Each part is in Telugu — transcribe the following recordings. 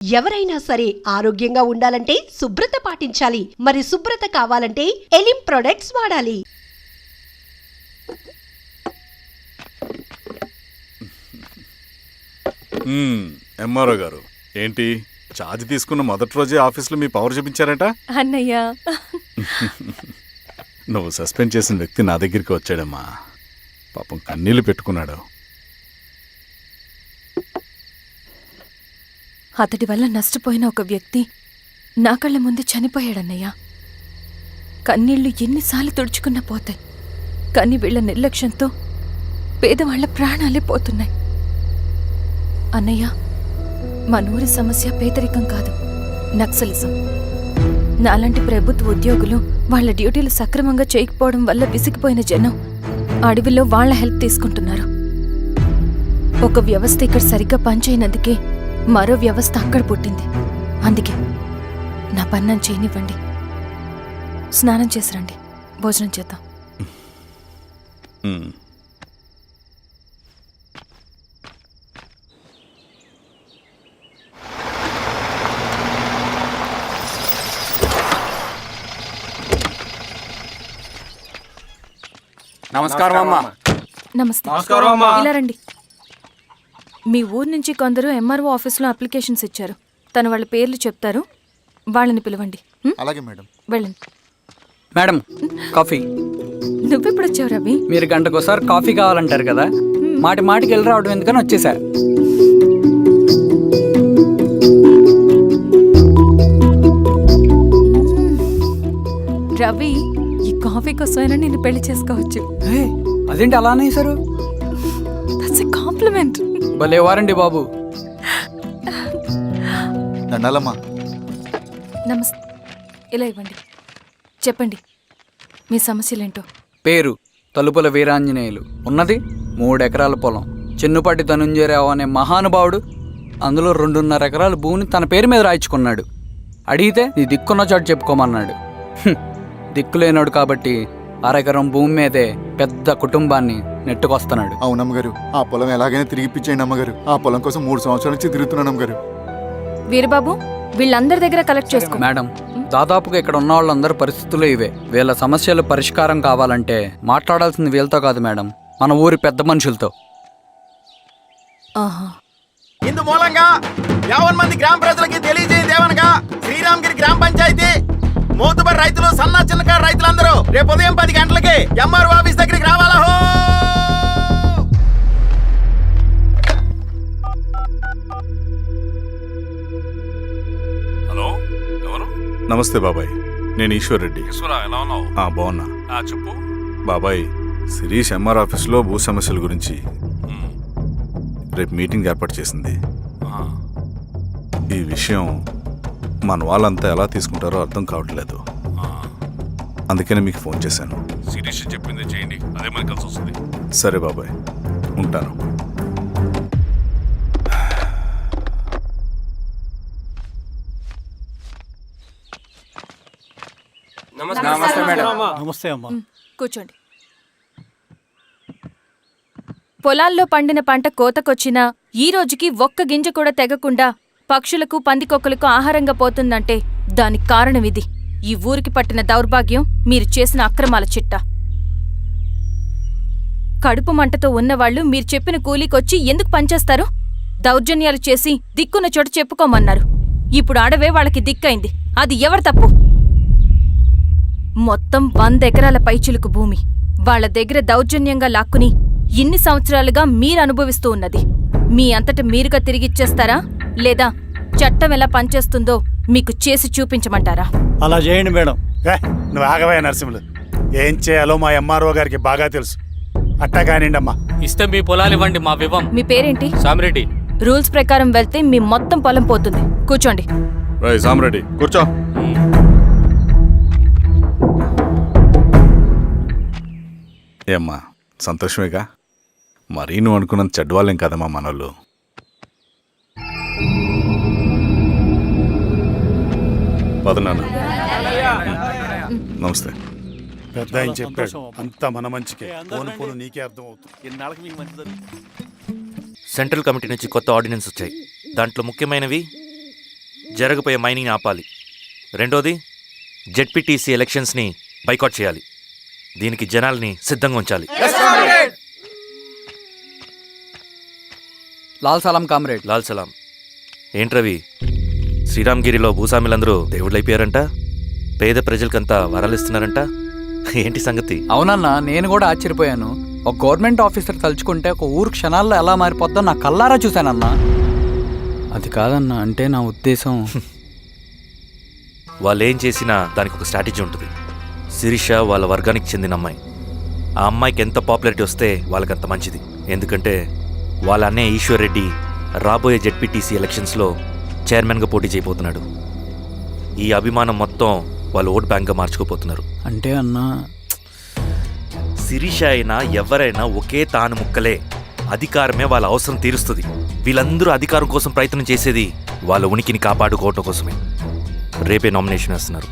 ఎవరైనా సరే ఆరోగ్యంగా ఉండాలంటే శుభ్రత పాటించాలి. మరి శుభ్రత కావాలంటే ఎలిం ప్రొడక్ట్స్ వాడాలి. ఎంఆర్ఓ గారు ఏంటి ఛార్జ్ తీసుకున్న మొదటి రోజే ఆఫీస్లో మీ పవర్ చూపించారట? అన్నయ్య, నువ్వు సస్పెండ్ చేసిన వ్యక్తి నా దగ్గరికి వచ్చాడమ్మా. పాపం కన్నీళ్లు పెట్టుకున్నాడు. అతడి వల్ల నష్టపోయిన ఒక వ్యక్తి నా కళ్ళ ముందు చనిపోయాడన్నయ్య. కన్నీళ్లు ఎన్నిసార్లు తుడుచుకున్నా పోతాయి, కానీ వీళ్ల నిర్లక్ష్యంతో పేదవాళ్ల ప్రాణాలే పోతున్నాయి. అన్నయ్య, మనూరి సమస్య పేదరికం కాదు, నక్సలిజం. నాలాంటి ప్రభుత్వ ఉద్యోగులు వాళ్ల డ్యూటీలు సక్రమంగా చేయకపోవడం వల్ల విసిగిపోయిన జనం అడవిలో వాళ్ల హెల్ప్ తీసుకుంటున్నారు. ఒక వ్యవస్థ ఇక్కడ సరిగ్గా పనిచేయనందుకే మరో వ్యవస్థ అక్కడ పుట్టింది. అందుకే నా పన్నం చేయనివ్వండి. స్నానం చేసి రండి, భోజనం చేద్దాం. నమస్కారం అమ్మా. నమస్తే. ఇలా రండి. మీ ఊరు నుంచి కొందరు ఎంఆర్ఓ ఆఫీస్లో అప్లికేషన్స్ ఇచ్చారు. తను వాళ్ళ పేర్లు చెప్తారు, వాళ్ళని పిలవండి. అలాగే మేడం. వెళ్ళండి. Madam, coffee. నువ్వెప్పుడు వచ్చావు రవి? మీరు గంటకోసారి కాఫీ కావాలంటారు కదా, మాటి మాటికి వెళ్ళి రావడం ఎందుకని వచ్చేసా. రవి, ఈ కాఫీ కోసమైనా నేను పెళ్లి చేసుకోవచ్చు. అదేంటి అలా అనేసారు? That's a compliment. భలేవారండి బాబు. దండాలమ్మా. నమస్తే. ఇలా ఇవ్వండి. చెప్పండి, మీ సమస్యలేంటో. పేరు తలుపుల వీరాంజనేయులు, ఉన్నది 3 ఎకరాల పొలం. చిన్నుపాటి ధనుంజయరావు అనే మహానుభావుడు అందులో 2.5 ఎకరాల భూమిని తన పేరు మీద రాయించుకున్నాడు. అడిగితే నీ దిక్కున్న చోటు చెప్పుకోమన్నాడు. దిక్కులేనాడు కాబట్టి 1/2 ఎకరం భూమి మీదే పెద్ద కుటుంబాన్ని నెట్టుకొస్తున్నాడు. అవునమ్మగారు, ఆ పొలం ఎలాగైనా తిరిగి ఇప్పించేయండి అమ్మగారు. ఆ పొలం కోసం 3 సంవత్సరాల నుంచి తిరుగుతున్నాను అమ్మగారు. వీరబాబు, వీళ్ళందరి దగ్గర కలెక్ట్ చేసుకో. మేడం, దాదాపుగా ఇక్కడ ఉన్న వాళ్ళందరి పరిస్థితులు ఇవే. వీళ్ళ సమస్యలు పరిష్కారం కావాలంటే మాట్లాడాల్సింది వీళ్ళతో కాదు మేడం, మన ఊరి పెద్ద మనుషులతో. ఇందు మూలంగా 50 మంది గ్రామ ప్రజలకి తెలియజేయదేవనగా శ్రీరామగిరి గ్రామ పంచాయతీ మోతుబరి రైతులు, సన్న చిన్నకారు రైతులందరూ రేపు ఉదయం 10 గంటలకి ఎంఆర్ఓ ఆఫీస్ దగ్గరికి రావాలా. హలో, ఎవరు? నమస్తే బాబాయ్, నేను ఈశ్వర్ రెడ్డి. ఎలా ఉన్నావు? బాగున్నా. చెప్పు బాబాయ్, శిరీష్ ఎంఆర్ ఆఫీస్లో భూ సమస్యల గురించి రేపు మీటింగ్ ఏర్పాటు చేసింది. ఈ విషయం మన వాళ్ళంతా ఎలా తీసుకుంటారో అర్థం కావట్లేదు. అందుకనే మీకు ఫోన్ చేశాను. శిరీష్ చెప్పింది చేయండి, అదే మనకి కలిసి వస్తుంది. సరే బాబాయ్, ఉంటాను. నమస్తే మేడం. నమస్తే అమ్మా. కూర్చోండి. పొలాల్లో పండిన పంట కోతకొచ్చినా ఈ రోజుకి ఒక్క గింజ కూడా తెగకుండా పక్షులకు, పందికొక్కలకు ఆహారంగా పోతుందంటే దానికి కారణం ఇది. ఈ ఊరికి పట్టిన దౌర్భాగ్యం మీరు చేసిన అక్రమాల చిట్టా. కడుపు మంటతో ఉన్నవాళ్లు మీరు చెప్పిన కూలీకొచ్చి ఎందుకు పనిచేస్తారు? దౌర్జన్యాలు చేసి దిక్కున్న చోటు చెప్పుకోమన్నారు. ఇప్పుడు అడవే వాళ్ళకి దిక్కైంది. అది ఎవరి తప్పు? మొత్తం 100 ఎకరాల పైచిలుకు భూమి వాళ్ల దగ్గర దౌర్జన్యంగా లాక్కుని ఇన్ని సంవత్సరాలుగా మీరు అనుభవిస్తూ ఉన్నది. మీ అంతట మీరుగా తిరిగిచ్చేస్తారా, లేదా చట్టం ఎలా పనిచేస్తుందో మీకు చేసి చూపించమంటారా? అలా చేయండి మేడం. నువ్వు ఆగవయ్య నరసింహులు, ఏం చేయాలో మా ఎంఆర్ఓ గారికి బాగా తెలుసు. అట్టా కానిండమ్మా. ఇస్తే మీ పొలాలు ఇవ్వండి, మా వివం. మీ పేరేంటి? సామిరెడ్డి. రూల్స్ ప్రకారం వెళ్తే మీ మొత్తం పొలం పోతుంది. కూర్చోండి. సామిరెడ్డి కూర్చో. ఏమ్మా, సంతోషమేగా? మరీ నువ్వు అనుకున్నంత చెడ్డవాళ్ళేం కదమ్మా మనోళ్ళు. పదనాన్న. నమస్తే. పెద్ద ఆయన చెప్పాడు, అంతా మన మంచికే. పోను పోను నీకే అర్థం అవుతుంది. సెంట్రల్ కమిటీ నుంచి కొత్త ఆర్డినెన్స్ వచ్చాయి. దాంట్లో ముఖ్యమైనవి జరగబోయే మైనింగ్ని ఆపాలి. రెండోది, జెడ్పీటీసీ ఎలక్షన్స్ని బైకాట్ చేయాలి. దీనికి జనాల్ని సిద్ధంగా ఉంచాలి. లాల్ సలాం కామ్రేడ్. లాల్ సలాం. ఏంట్రవి, శ్రీరామ్గిరిలో భూస్వాములందరూ దేవుళ్ళైపోయారంట, పేద ప్రజలకంతా వరాలు ఇస్తున్నారంట, ఏంటి సంగతి? అవునన్నా, నేను కూడా ఆశ్చర్యపోయాను. ఒక గవర్నమెంట్ ఆఫీసర్ తలుచుకుంటే ఒక ఊరు క్షణాల్లో ఎలా మారిపోద్దో నా కల్లారా చూశానన్నా. అది కాదన్నా, అంటే నా ఉద్దేశం వాళ్ళు ఏం చేసినా దానికి ఒక స్ట్రాటజీ ఉంటుంది. శిరీష వాళ్ళ వర్గానికి చెందిన అమ్మాయి. ఆ అమ్మాయికి ఎంత పాపులారిటీ వస్తే వాళ్ళకంత మంచిది. ఎందుకంటే వాళ్ళ అన్నయ్య ఈశ్వర్ రెడ్డి రాబోయే జెడ్పీటీసీ ఎలక్షన్స్లో చైర్మన్గా పోటీ చేయబోతున్నాడు. ఈ అభిమానం మొత్తం వాళ్ళు ఓట్ బ్యాంక్గా మార్చుకోపోతున్నారు. అంటే అన్నా, శిరీష అయినా ఎవరైనా ఒకే తాను ముక్కలే. అధికారమే వాళ్ళ అవసరం తీరుస్తుంది. వీళ్ళందరూ అధికారం కోసం ప్రయత్నం చేసేది వాళ్ళ ఉనికిని కాపాడుకోవటం కోసమే. రేపే నామినేషన్ వేస్తున్నారు.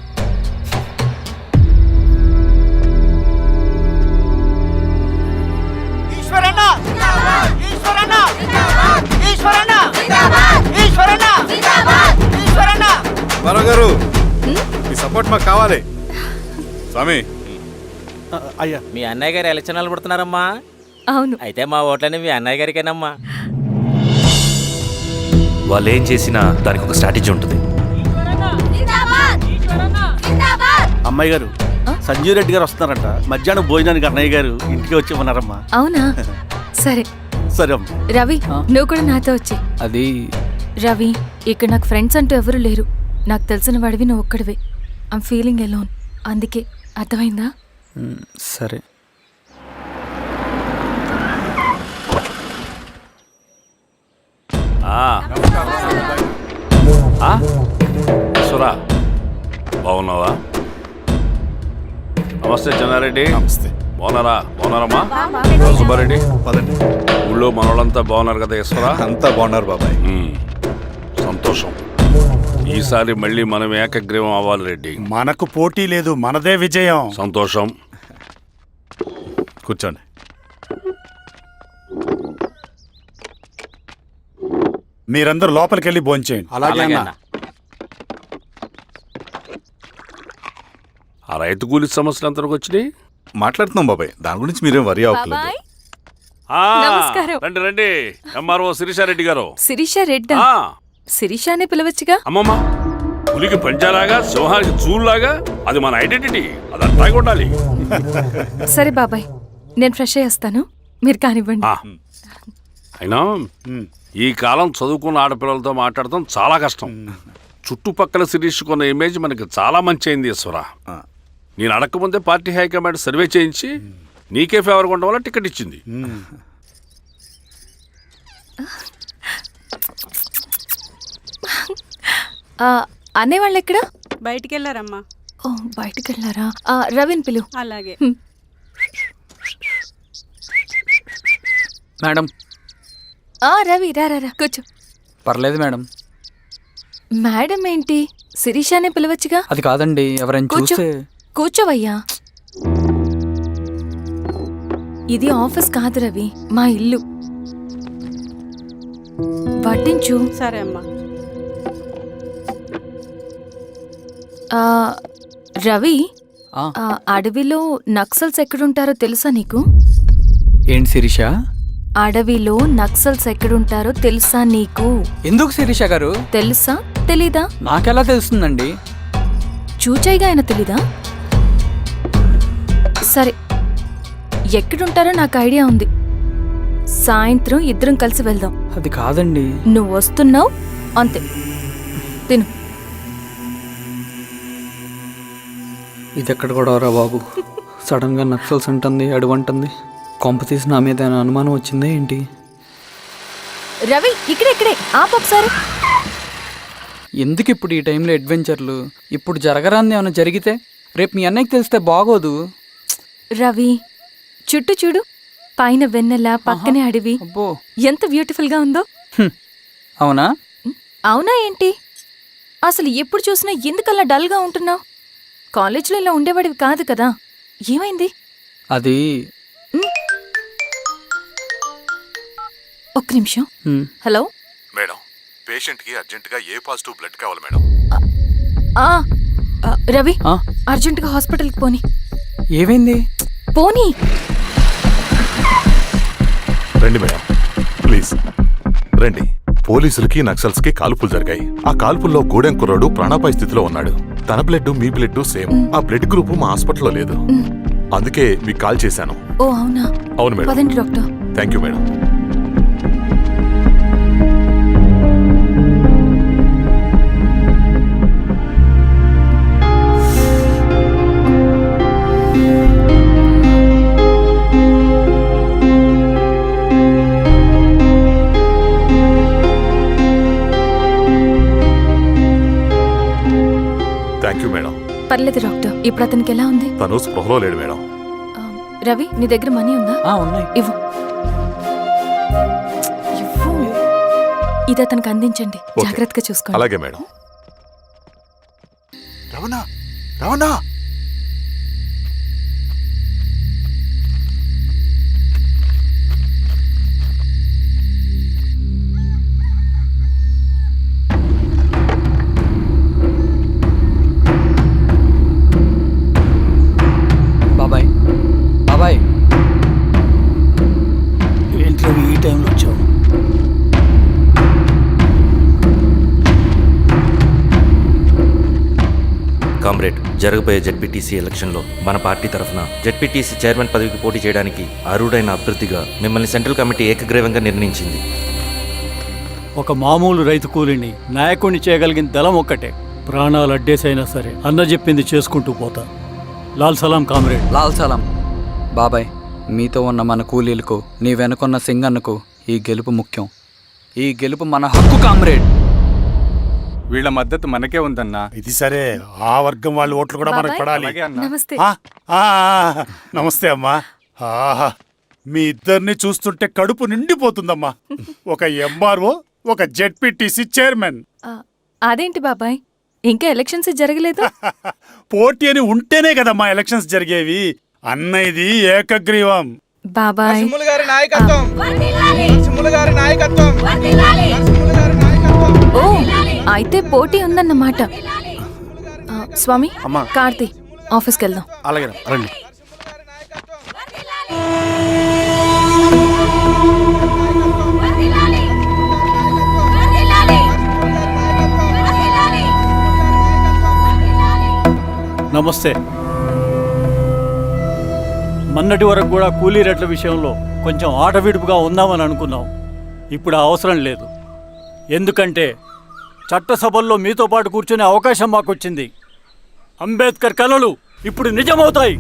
గారు మీ సపోర్ట్ మాకు కావాలి. స్వామి, అయ్యా, మీ అన్నయ్య గారు ఎలక్షన్ నిలబడుతున్నారమ్మా. అవును. అయితే మా ఓట్లని మీ అన్నయ్య గారికేనమ్మా. వాళ్ళు ఏం చేసినా దానికి ఒక స్ట్రాటజీ ఉంటుంది. అమ్మాయి గారు, సంజీవ్ రెడ్డి గారు వస్తున్నారంట. మధ్యాహ్నం భోజనానికి అన్నయ్య గారు ఇంటికి వచ్చేమన్నారమ్మా. అవునా? సరే సరే అమ్మ. రవి, నువ్వు కూడా నాతో వచ్చి. అది రవి, ఇక్కడ నాకు ఫ్రెండ్స్ అంటూ ఎవరు లేరు. నాకు తెలిసిన వాడివి నువ్వు ఒక్కడివే. I'm feeling alone. అందుకే, అర్థమైందా? సరే. సురా, బాగున్నావా? నమస్తే చెన్నారెడ్డి. నమస్తే. బాగున్నారమ్మా? సుబ్బారెడ్డి, పదండి. ఊళ్ళో మనోళ్ళంతా బాగున్నారు కదా ఈశ్వరా? అంతా బాగున్నారు బాబాయ్. సంతోషం. ఈసారి మళ్ళీ మనం ఏకగ్రీవం అవ్వాలి రెడ్డి. మనకు పోటీ లేదు, మనదే విజయం. సంతోషం. కూర్చోండి. మీరందరూ లోపలికి వెళ్ళి భోంచేయండి. అలాగే అన్న. ఆ రైతు కూలి సమస్యలు ఎంతవరకు వచ్చినాయి? మాట్లాడుతున్నాం బాబాయ్, దాని గురించి మీరేం వరి అవ్వట్లేదు. బాబాయ్, ఆ, నమస్కారం. రండి రండి. ఎంఆర్ఓ శిరీషారెడ్డి గారు. శిరీష రెడ్డా? ఆ, శిరీష అనే పిలవచ్చుగా. అమ్మమ్మ, పులికి పంచాలాగా సింహానికి చూలాగా అది మన ఐడెంటిటీ. అది అట్లాగే ఉండాలి. సరే బాబాయ్, నేను ఫ్రెష్ అయ్యేస్తాను, మీరు కానివ్వండి. ఆ, అయినా ఈ కాలం చదువుకున్న ఆడపిల్లలతో మాట్లాడటం చాలా కష్టం. చుట్టుపక్కల శిరీషుకున్న ఇమేజ్ మనకి చాలా మంచి అయింది ఈశ్వరా. నేను అడగకముందే పార్టీ హైకమాండ్ సర్వే చేయించి నీకే ఫేవర్గా ఉండడం వల్ల టికెట్ ఇచ్చింది. అన్నయ్య వాళ్ళు ఎక్కడ? బయటికి వెళ్ళారమ్మా. ఓ, బయటికి వెళ్ళారా? రవిని పిలు. అలాగే. మేడం. రవి, రా రా రా, కూర్చో. పర్లేదు మేడం. మేడం ఏంటి? శిరీషానే పిలవచ్చుగా. అది కాదండి, ఎవరైనా కూర్చో. చూస్తే. కూర్చోవయ్యా. ఇది ఆఫీస్ కాదు రవి, మా ఇల్లు. వడ్డించు. సరే అమ్మా. రవి, అడవిలో నక్సల్స్ ఎక్కడుంటారో తెలుసా నీకు? ఏంటి శిరీష? అడవిలో నక్సల్స్ ఎక్కడుంటారో తెలుసా నీకు? ఎందుకు శిరీష గారు? తెలుసా తెలీదా? నాకెలా తెలుస్తుందండి? చూచాయిగా ఆయన తెలీదా? సరే, ఎక్కడుంటారో నాకు ఐడియా ఉంది. సాయంత్రం ఇద్దరం కలిసి వెళ్దాం. అది కాదండి. నువ్వు వస్తున్నావు అంతే, తిను. ఇది ఎక్కడ కూడా రా బాబు. సడన్ గా నక్సల్స్ అంటుంది, అడువంటుంది. కొంప తీసి నా మీద ఏమైనా అనుమానం వచ్చిందే ఏంటి? రవి, ఇక్కడే ఆపొకసారి. ఎందుకు ఇప్పుడు ఈ టైంలో అడ్వెంచర్లు? ఇప్పుడు జరగరాంది ఏమైనా జరిగితే రేపు మీ అన్నయ్యకి తెలిస్తే బాగోదు. రవి, చుట్టూ చూడు, పైన వెన్నెల, పక్కనే అడవి. అబ్బో, ఎంత బ్యూటిఫుల్ గా ఉందో. అవునా? అవునా ఏంటి? అసలు ఎప్పుడు చూసినా ఎందుకలా డల్ గా ఉంటున్నావు? కాలేజీలో ఇలా ఉండేవాడివి కాదు కదా, ఏమైంది? అది ఒక్క నిమిషం. హలో మేడం, పేషెంట్ కి అర్జెంట్ గా ఏ పాజిటివ్ బ్లడ్ కావాలి మేడం. రవి ఆ? అర్జెంటుగా హాస్పిటల్కి పోని. ఏమైంది? పోనీ. రండి మేడం, ప్లీజ్ రండి. పోలీసులకి నక్సల్స్ కి కాల్పులు జరిగాయి. ఆ కాల్పుల్లో గూడెం కుర్రాడు ప్రాణాపాయ స్థితిలో ఉన్నాడు. తన బ్లడ్ మీ బ్లడ్ సేమ్. ఆ బ్లడ్ గ్రూప్ మా హాస్పిటల్లో లేదు. అందుకే మీకు కాల్ చేశాను. ఓ అవునా? అవును మేడం. పదండి doctor. Thank you madam. Thank you madam. పర్లేదు డాక్టర్. ఇప్పుడు అతనికి ఎలా ఉంది? తను స్పృహలో లేడు మేడం. రవి నీ దగ్గర మనీ ఉందా? ఉన్నాయి. ఇవ్వు. ఇవ్వు. ఇది అతనికి అందించండి. ఓకే. జాగ్రత్తగా చూసుకోండి. అలాగే మేడం. రవణ రవణ బాబాయ్, బాబాయ్, ఏంటి ఈ టైంలో వచ్చావు? కామ్రేడ్, జరగబోయే జెడ్పీటీసీ ఎలక్షన్లో మన పార్టీ తరఫున జెడ్పీటీసీ చైర్మన్ పదవికి పోటీ చేయడానికి అర్హుడైన అభ్యర్థిగా మిమ్మల్ని సెంట్రల్ కమిటీ ఏకగ్రీవంగా నిర్ణయించింది. ఒక మామూలు రైతు కూలిని నాయకుడిని చేయగలిగిన దళం ఒక్కటే. ప్రాణాలు అడ్డేసైనా సరే అన్న చెప్పింది చేసుకుంటూ పోతా. లాల్ సలాం కామ్రేడ్. లాల్ సలాం. బాబాయ్, మీతో ఉన్న మన కూలీలకు, నీ వెనుకున్న సింగన్నకు ఈ గెలుపు ముఖ్యం. ఈ గెలుపు మన హక్కు కామ్రేడ్. వీళ్ళ మద్దతు మనకే ఉందన్నా. ఇది సరే, ఆ వర్గం వాళ్ళ ఓట్లు కూడా మనకు బాబాయ్. పడాలి. అలాగే అన్నా. నమస్తే. నమస్తే అమ్మా. ఆహా, మీ ఇద్దరిని చూస్తుంటే కడుపు నిండిపోతుందమ్మా. ఒక ఎంఆర్ఓ, ఒక జెడ్పీటీసీ చైర్మన్. అదేంటి బాబాయ్, ఇంకా ఎలక్షన్స్ జరగలేదు? పోటీ అని ఉంటేనే కదమ్మా ఎలక్షన్స్ జరిగేవి. అన్నయ్యది ఏకగ్రీవం. బాబాయ్ గారి నాయకత్వం, గారి నాయకత్వం. ఓ అయితే పోటీ ఉందన్నమాట. స్వామి, అమ్మా. కార్తీ, ఆఫీస్కి వెళ్దాం. అలాగే రండి. నమస్తే. మొన్నటి వరకు కూడా కూలీ రేట్ల విషయంలో కొంచెం ఆటవిడుపుగా ఉందామని అనుకున్నాం. ఇప్పుడు ఆ అవసరం లేదు. ఎందుకంటే చట్టసభల్లో మీతో పాటు కూర్చునే అవకాశం మాకు వచ్చింది. అంబేద్కర్ కలలు ఇప్పుడు నిజమవుతాయి.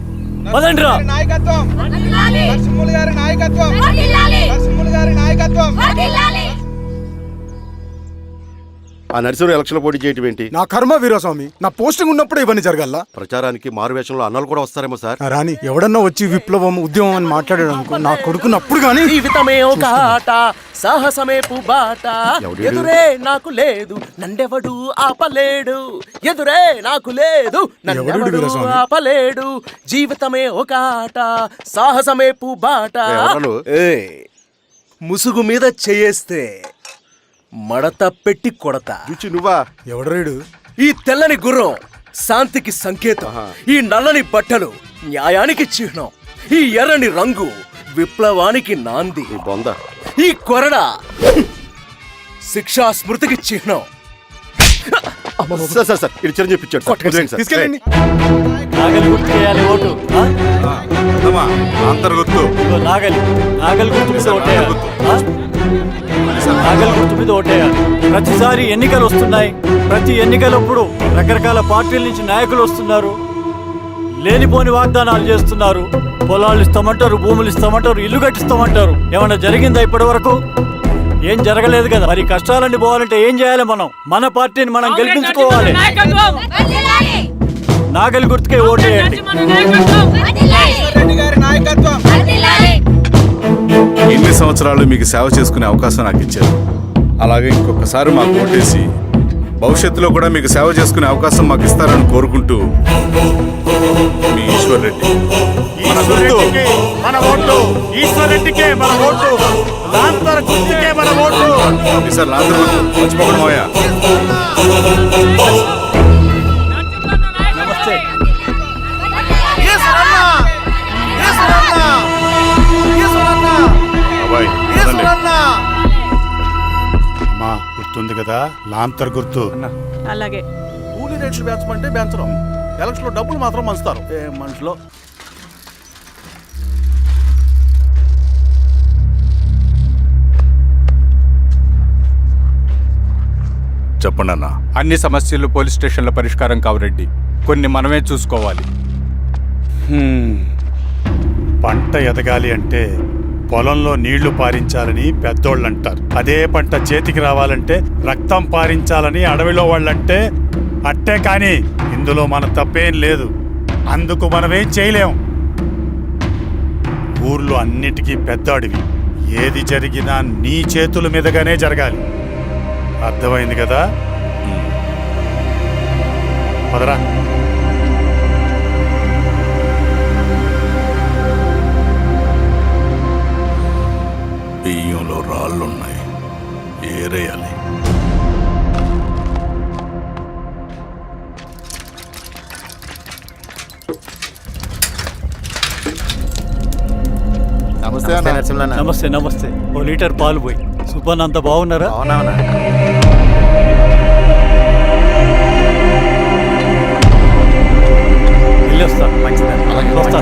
పదండ్రా. నాయకత్వం, గారి నాయకత్వం, గారి నాయకత్వం. ఆ నర్సరీ ఎలక్షన్ పోటీ చేయటం ఏంటి? నా కర్మ వీరస్వామి, నా పోస్టింగ్ ఉన్నప్పుడే ఇవన్నీ జరగాల. ప్రచారానికి మారువేషంలో అన్నలు కూడా వస్తారేమో సార్. రాని ఎవడన్నా వచ్చి విప్లవం ఉద్యమం అని మాట్లాడాడు అనుకో, నా కొడుకున్నప్పుడు గానీ జీవితమే ఒక ఆట, సాహసమే పుబాట. ఎదురే నాకు లేదు, నండెవడు ఆపలేడు. ఎదురే నాకు లేదు, నండెవడు ఆపలేడు. జీవితమే ఒక ఆట, సాహసమే పుబాట. ముసుగు మీద చేయేస్తే మడత పెట్టి కొడతా. నువ్వా? ఎవడరేడు? ఈ తెల్లని గుర్రం శాంతికి సంకేతం. ఈ నల్లని బట్టలు న్యాయానికి చిహ్నం. ఈ ఎర్రని రంగు విప్లవానికి నాంది. ఈ కొరడ శిక్షా స్మృతికి చిహ్నం. సార్ ఇది చిరంజీవి ఇచ్చాడు. తీసుకెళ్ళండి. నాగలి గుర్తు చేయాలి ఓటు. అంతర్గుర్తు. నాగలి గుర్తు మీద ఓటేయాలి. నాగలి గుర్తు మీద ఓటేయాలి. ప్రతిసారి ఎన్నికలు వస్తున్నాయి. ప్రతి ఎన్నికలప్పుడు రకరకాల పార్టీల నుంచి నాయకులు వస్తున్నారు. లేనిపోని వాగ్దానాలు చేస్తున్నారు. పొలాలు ఇస్తామంటారు, భూములు ఇస్తామంటారు, ఇల్లు కట్టిస్తామంటారు. ఏమన్నా జరిగిందా ఇప్పటి వరకు? ఏం జరగలేదు కదా. మరి కష్టాలన్నీ పోవాలంటే ఏం చేయాలి? మనం మన పార్టీని మనం గెలిపించుకోవాలి. నాగలి గుర్తుకే ఓటేయండి. గారి నాయకత్వం. ఇన్ని సంవత్సరాలు మీకు సేవ చేసుకునే అవకాశం నాకు ఇచ్చారు. అలాగే ఇంకొకసారి మాకు ఓటేసి భవిష్యత్తులో కూడా మీకు సేవ చేసుకునే అవకాశం మాకు ఇస్తారని కోరుకుంటూ మీ ఈశ్వర్ రెడ్డి. ఈశ్వరెడ్డికి మన ఓటు, ఈశ్వరెడ్డికే మన ఓటు, లాంతర్ గుర్తుకే మన ఓటు. సార్ లాంతర్ మర్చిపోకుండా పోయా. నమస్తే. బాబాయ్, రండి. అమ్మా గుర్తుంది కదా, లాంతర్ గుర్తు. అలాగే. కూలీ రేట్లు పెంచమంటే పెంచడం, ఎలక్షన్లో డబ్బులు మాత్రం మంచుతారు. ఏ మనుషులో చెప్పండి అన్న. అన్ని సమస్యలు పోలీస్ స్టేషన్లో పరిష్కారం కావు రెడ్డి, కొన్ని మనమే చూసుకోవాలి. పంట ఎదగాలి అంటే పొలంలో నీళ్లు పారించాలని పెద్దోళ్ళు అంటారు. అదే పంట చేతికి రావాలంటే రక్తం పారించాలని అడవిలో వాళ్ళంటే అట్టే. కానీ ఇందులో మన తప్పేం లేదు, అందుకు మనమేం చేయలేం. ఊర్లో అన్నిటికీ పెద్ద అడవి, ఏది జరిగినా నీ చేతుల మీదగానే జరగాలి. అర్థమైంది కదా? పదరా. బియ్యంలో రాళ్ళున్నాయి, ఏరేయాలి. నమస్తే అన్న. నమస్తే నమస్తే. ఓ లీటర్ పాలు పోయి. సుబ్బన్ అంత బాగున్నారా? వెళ్ళొస్తా. వస్తా.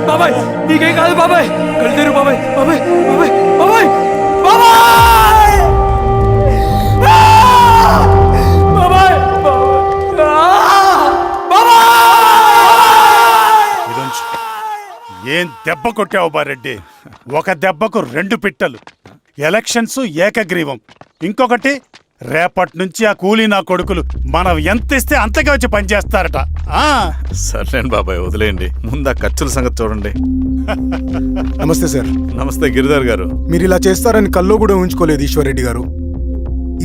బాబాయ్ నీకేం కాదు బాబాయ్. కళ్ళు బాబాయ్. బాబాయ్ బాబాయ్ బాబాయ్ బాబాయ్ బాబాయ్ బాబాయ్. ఏం దెబ్బ కొట్టావు బారెడ్డి? ఒక దెబ్బకు 2 పిట్టలు. ఎలక్షన్స్ ఏకగ్రీవం. ఇంకొకటి, రేపటి నుంచి ఆ కూలీ నా కొడుకులు మనం ఎంత ఇస్తే అంతగా వచ్చి పనిచేస్తారట. సర్లేండి బాబాయ్, వదిలేయండి. ముందు ఆ ఖర్చుల సంగతి చూడండి. నమస్తే సార్. నమస్తే గిరిధర్ గారు. మీరు ఇలా చేస్తారని కల్లో కూడా ఊహించుకోలేదు ఈశ్వర్రెడ్డి గారు.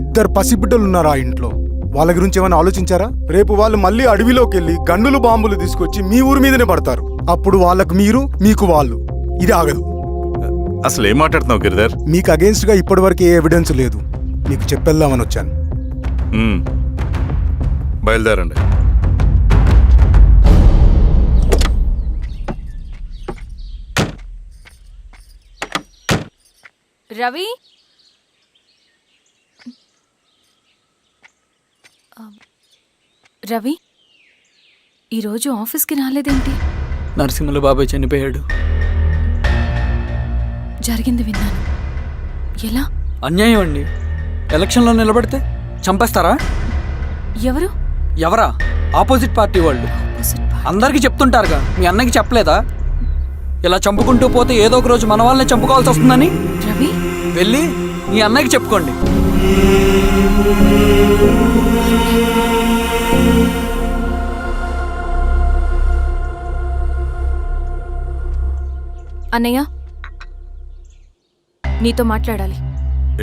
2 పసిబిడ్డలు ఉన్నారు ఆ ఇంట్లో. వాళ్ళ గురించి ఏమైనా ఆలోచించారా? రేపు వాళ్ళు మళ్ళీ అడవిలోకి వెళ్ళి గన్నులు బాంబులు తీసుకొచ్చి మీ ఊరి మీదనే పడతారు. అప్పుడు వాళ్ళకు మీరు, మీకు వాళ్ళు. ఇది ఆగదు. అసలు ఏం మాట్లాడుతున్నావు గిరిధర్? మీకు అగేన్స్ట్ గా ఇప్పటివరకు ఏ ఎవిడెన్స్ లేదు. మీకు చెప్పేద్దామని వచ్చాను. బయలుదేరండి. రవి, రవి ఈరోజు ఆఫీస్కి రాలేదేంటి? నరసింహుల బాబాయ్ చనిపోయాడు. జరిగింది విన్నాను. ఎలా? అన్యాయం అండి. ఎలక్షన్లో నిలబడితే చంపేస్తారా? ఎవరు? ఎవరా? ఆపోజిట్ పార్టీ వాళ్ళు. అందరికీ చెప్తుంటారుగా, మీ అన్నకి చెప్పలేదా? ఇలా చంపుకుంటూ పోతే ఏదో ఒక రోజు మన వాళ్ళని చంపుకోవాల్సి వస్తుందని. రవి, వెళ్ళి మీ అన్నకి చెప్పుకోండి. అన్నయ్య, నీతో మాట్లాడాలి.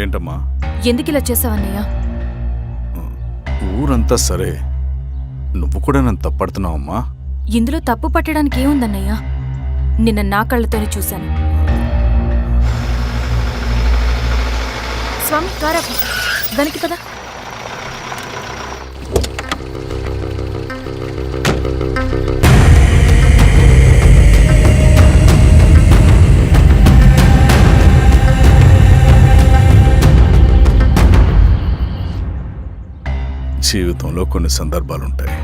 ఏంటమ్మా? ఎందుకు ఇలా చేసావన్నయ్య? ఊరంతా సరే, నువ్వు కూడా నన్ను తప్పడుతున్నావమ్మా. ఇందులో తప్పు పట్టడానికి ఏముందన్నయ్య? నిన్న నా కళ్ళతోనే చూశాను. స్వామి, కారా దానికి కదా. జీవితంలో కొన్ని సందర్భాలుంటాయి,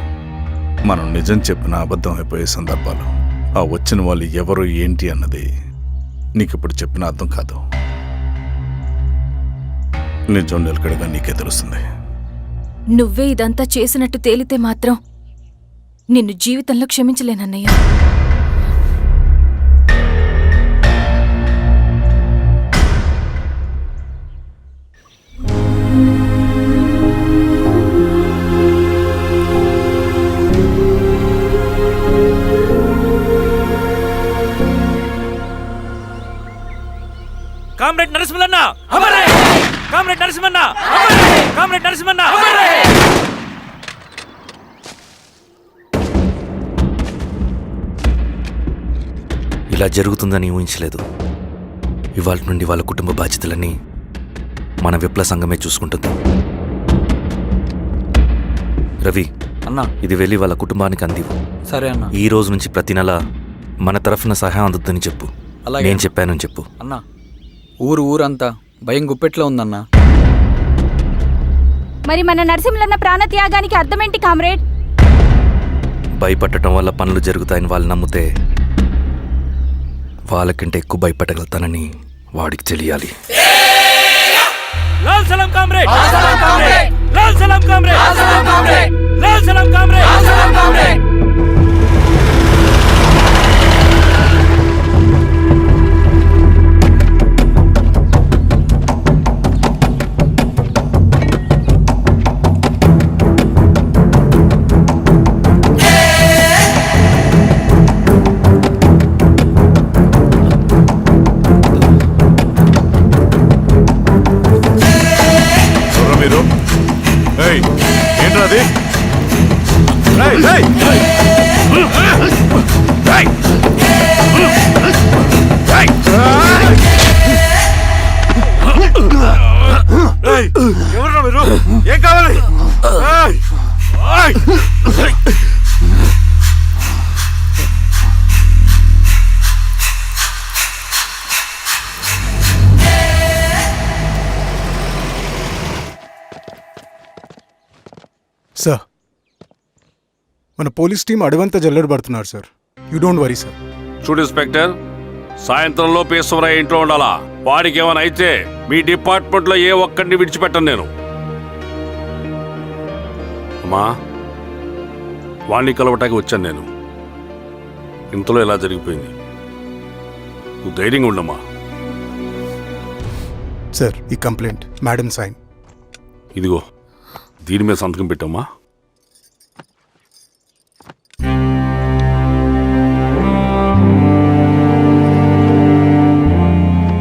మనం నిజం చెప్పిన అబద్ధం అయిపోయే సందర్భాలు. ఆ వచ్చిన వాళ్ళు ఎవరు ఏంటి అన్నది నీకిప్పుడు చెప్పిన అర్థం కాదు. నిజం నిలకడగా నీకే తెలుస్తుంది. నువ్వే ఇదంతా చేసినట్టు తేలితే మాత్రం నిన్ను జీవితంలో క్షమించలేనన్నయ్య. కామ్రేడ్ నరసింహన్న, కామ్రేడ్ నరసింహన్న, కామ్రేడ్ నరసింహన్న. ఇలా జరుగుతుందని ఊహించలేదు. ఇవాళ నుండి వాళ్ళ కుటుంబ బాధ్యతలన్నీ మన విప్లవ సంఘమే చూసుకుంటుంది. రవి అన్నా, ఇది వెళ్ళి వాళ్ళ కుటుంబానికి అందివు. సరే అన్న. ఈ రోజు నుంచి ప్రతి నెల మన తరఫున సహాయం అందుతుందని చెప్పు. అలాగే. నేను చెప్పానని చెప్పు. అన్నా, ఊరంతా భయం గుప్పెట్లో ఉందన్నా. మరి మన నరసింహన్న ప్రాణత్యాగానికి అర్థమేంటి కామ్రేడ్? భయపడటం వల్ల పనులు జరుగుతాయని వాళ్ళు నమ్మితే వాళ్ళకంటే ఎక్కువ భయపడగలుగుతానని వాడికి తెలియాలి. లాల్ సలాం కామ్రేడ్, లాల్ సలాం కామ్రేడ్, లాల్ సలాం కామ్రేడ్, లాల్ సలాం కామ్రేడ్, లాల్ సలాం కామ్రేడ్, లాల్ సలాం కామ్రేడ్. ఏంట్రాది? ఎవరురా మీరు? ఏం కావాలి? సార్, మన పోలీస్ టీం అడవంతా జల్లెడ పడుతున్నారు sir. You don't worry sir. చూడు ఇన్స్పెక్టర్, సాయంత్రంలో పేశ్వరయ్య ఇంట్లో ఉండాలా. వాడికి ఏమైనా అయితే మీ డిపార్ట్మెంట్లో ఏ ఒక్కడిని విడిచిపెట్టను నేను. అమ్మా, వాణ్ణి కలవటానికి వచ్చాను నేను. ఇంతలో ఇలా జరిగిపోయింది. నువ్వు ధైర్యంగా ఉండమ్మా. సార్, ఈ కంప్లైంట్ మేడం సైన్. ఇదిగో, దీని మీద సంతకం పెట్టమ్మా.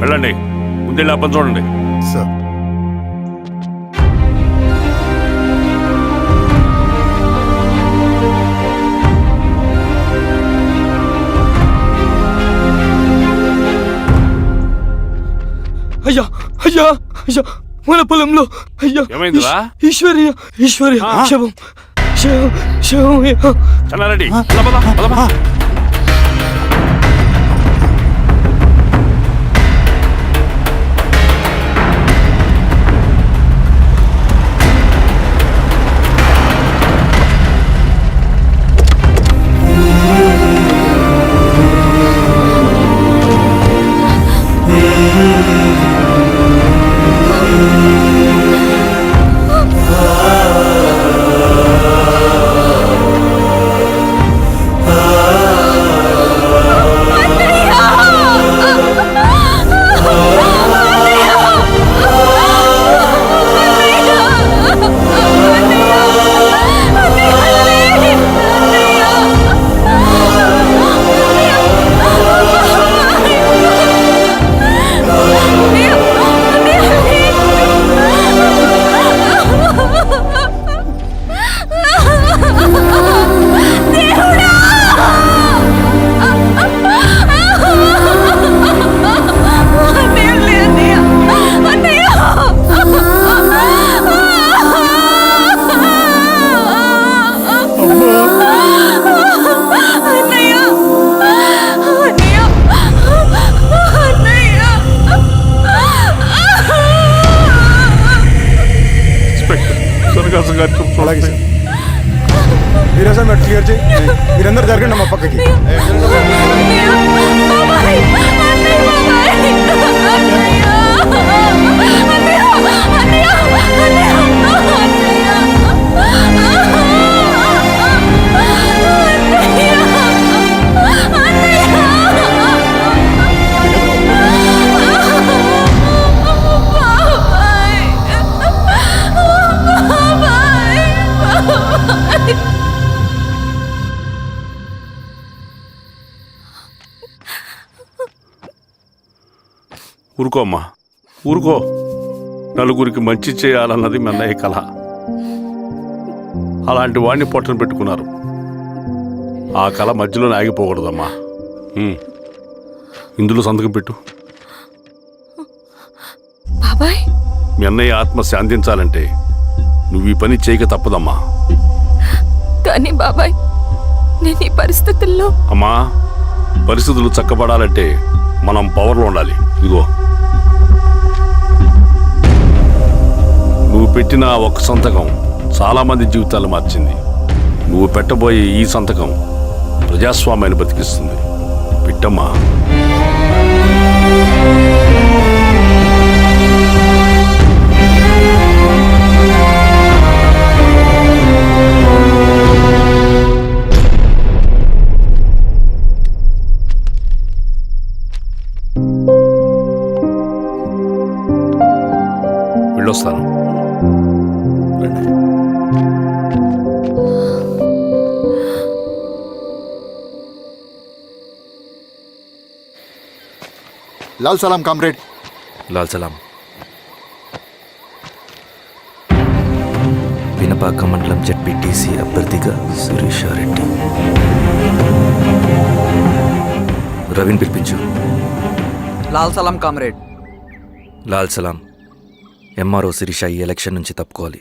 వెళ్ళండి, ముందు అబ్బని చూడండి. సార్, అయ్యా అయ్యా అయ్యా, మన పొలంలో అయ్యా. ఏమైందిరా? ఈశ్వర్య శవం శవం శవం. చల్లారెడ్డి, అలాగే సార్. మీరే సార్ మీరు క్లియర్ చేయి. మీరందరూ జరగండి మా పక్కకి. ఊరుకో అమ్మా, ఊరుకో. నలుగురికి మంచి చేయాలన్నది మీ అన్నయ్య కళ. అలాంటి వాడిని పొట్టను పెట్టుకున్నారు. ఆ కళ మధ్యలోనే ఆగిపోకూడదమ్మా. ఇందులో సంతకం పెట్టు. బాబాయ్, మీ అన్నయ్య ఆత్మ శాంతించాలంటే నువ్వు ఈ పని చేయక తప్పదమ్మా. కానీ బాబాయ్, నేను ఈ పరిస్థితుల్లో... అమ్మా, పరిస్థితులు చక్కబడాలంటే మనం పవర్లో ఉండాలి. ఇదిగో, నువ్వు పెట్టిన ఒక్క సంతకం చాలా మంది జీవితాలు మార్చింది. నువ్వు పెట్టబోయే ఈ సంతకం ప్రజాస్వామ్యాన్ని బతికిస్తుంది. పెట్టమ్మా. వెళ్ళొస్తాను. రండి. లాల్ సలాం కామ్రేడ్. లాల్ సలాం. పినపాక మండలం జెడ్పీటీసీ అభ్యర్థిగా శిరీషారెడ్డి. రవిని పిలిపించు. లాల్ సలాం కామ్రేడ్. లాల్ సలాం. ఎంఆర్ఓ శిరీష ఈ ఎలక్షన్ నుంచి తప్పుకోవాలి.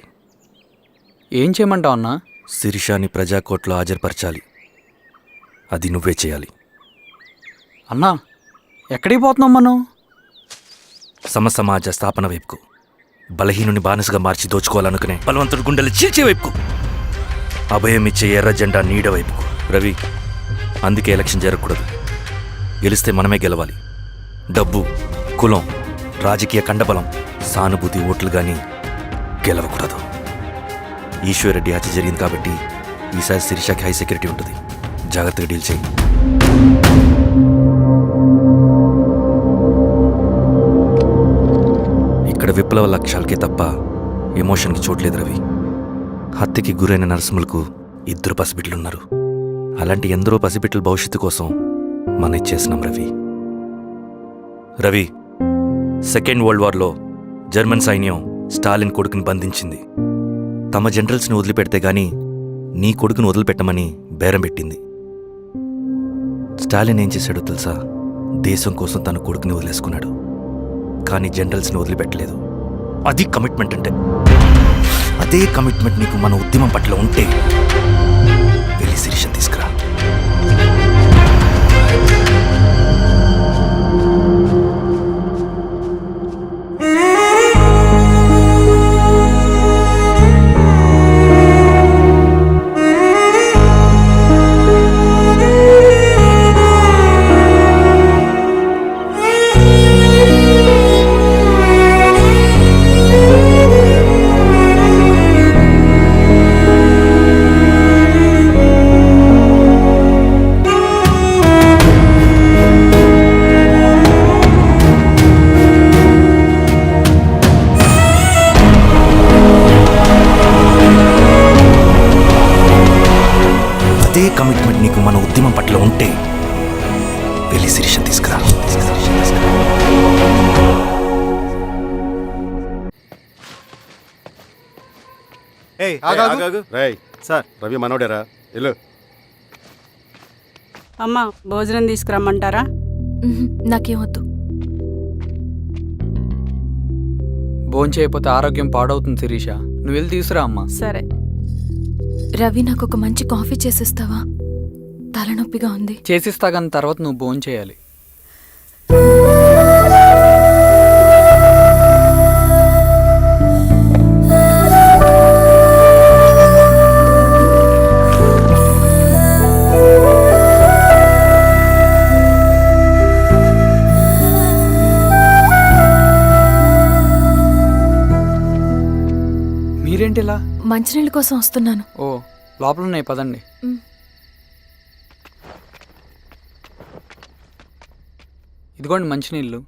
ఏం చేయమంటావు అన్నా? శిరీషాని ప్రజాకోర్టులో హాజరుపరచాలి. అది నువ్వే చేయాలి. అన్నా, ఎక్కడికి పోతున్నాం మనం? సమసమాజ స్థాపన వైపుకు. బలహీనుని బానిసగా మార్చి దోచుకోవాలనుకునే బలవంతుడి గుండెలు చీల్చే వైపుకు. అభయం ఇచ్చే ఎర్ర జెండా నీడ వైపుకు. రవి, అందుకే ఎలక్షన్ జరగకూడదు. గెలిస్తే మనమే గెలవాలి. డబ్బు, కులం, రాజకీయ కండబలం, సానుభూతి ఓట్లు కానీ గెలవకూడదు. ఈశ్వర్రెడ్డి హత్య జరిగింది కాబట్టి ఈసారి శిరీషకి హై సెక్యూరిటీ ఉంటుంది. జాగ్రత్తగా డీల్ చేయి. ఇక్కడ విప్లవ లక్ష్యాలకే తప్ప ఎమోషన్కి చోట్లేదు రవి. హత్యకి గురైన నరసింహులకు 2 పసిబిడ్డలున్నారు. అలాంటి ఎందరో పసిబిడ్డల భవిష్యత్తు కోసం మనం ఇచ్చేసినాం రవి. రవి, సెకండ్ వరల్డ్ వార్లో జర్మన్ సైన్యం స్టాలిన్ కొడుకుని బంధించింది. తమ జనరల్స్ని వదిలిపెడితే గాని నీ కొడుకును వదిలిపెట్టమని బేరం పెట్టింది. స్టాలిన్ ఏం చేశాడో తెలుసా? దేశం కోసం తన కొడుకుని వదిలేసుకున్నాడు. కానీ జనరల్స్ని వదిలిపెట్టలేదు. అది కమిట్మెంట్ అంటే. అదే కమిట్మెంట్ నీకు మన ఉద్యమం పట్ల ఉంటే వెళ్ళి శిరీష తీసుకురా. అదే కమిట్మెంట్ నీకు మన ఉద్యమం పట్ల ఉంటే వెళ్ళి శిరీష తీసుకురా. సార్, రవి మనోడేరా? వెళ్ళు. అమ్మా, భోజనం తీసుకురమ్మంటారా? నాకేమొద్దు. భోంచేయకపోతే ఆరోగ్యం పాడవుతుంది శిరీష. నువ్వు వెళ్ళి తీసుకురా అమ్మా. సరే. రవి, నాకు ఒక మంచి కాఫీ చేసిస్తావా? తలనొప్పిగా ఉంది. చేసిస్తా, కానీ తర్వాత నువ్వు భోంచేయాలి. మంచినీళ్ళ కోసం వస్తున్నాను. ఓ లోపల ఉన్నాయి, పదండి. ఇదిగోండి మంచినీళ్ళు.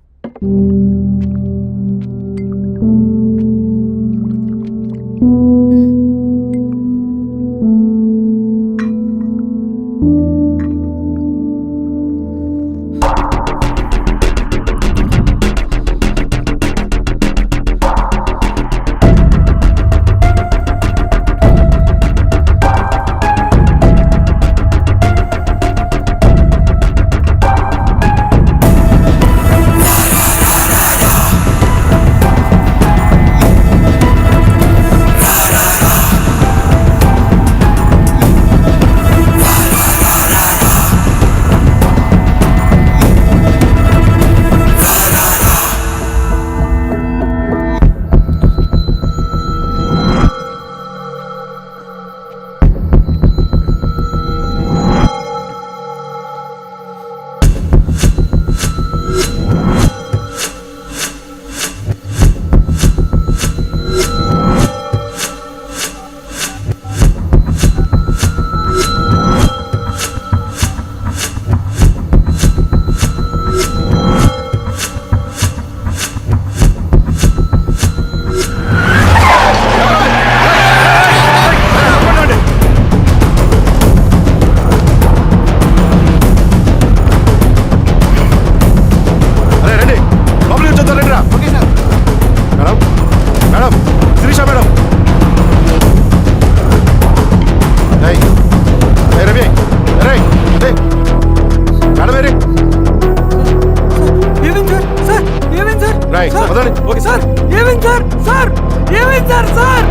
సార్ ఏమైంది సార్? సార్ ఏమైంది సార్? సార్ ఏమైంది సార్? సార్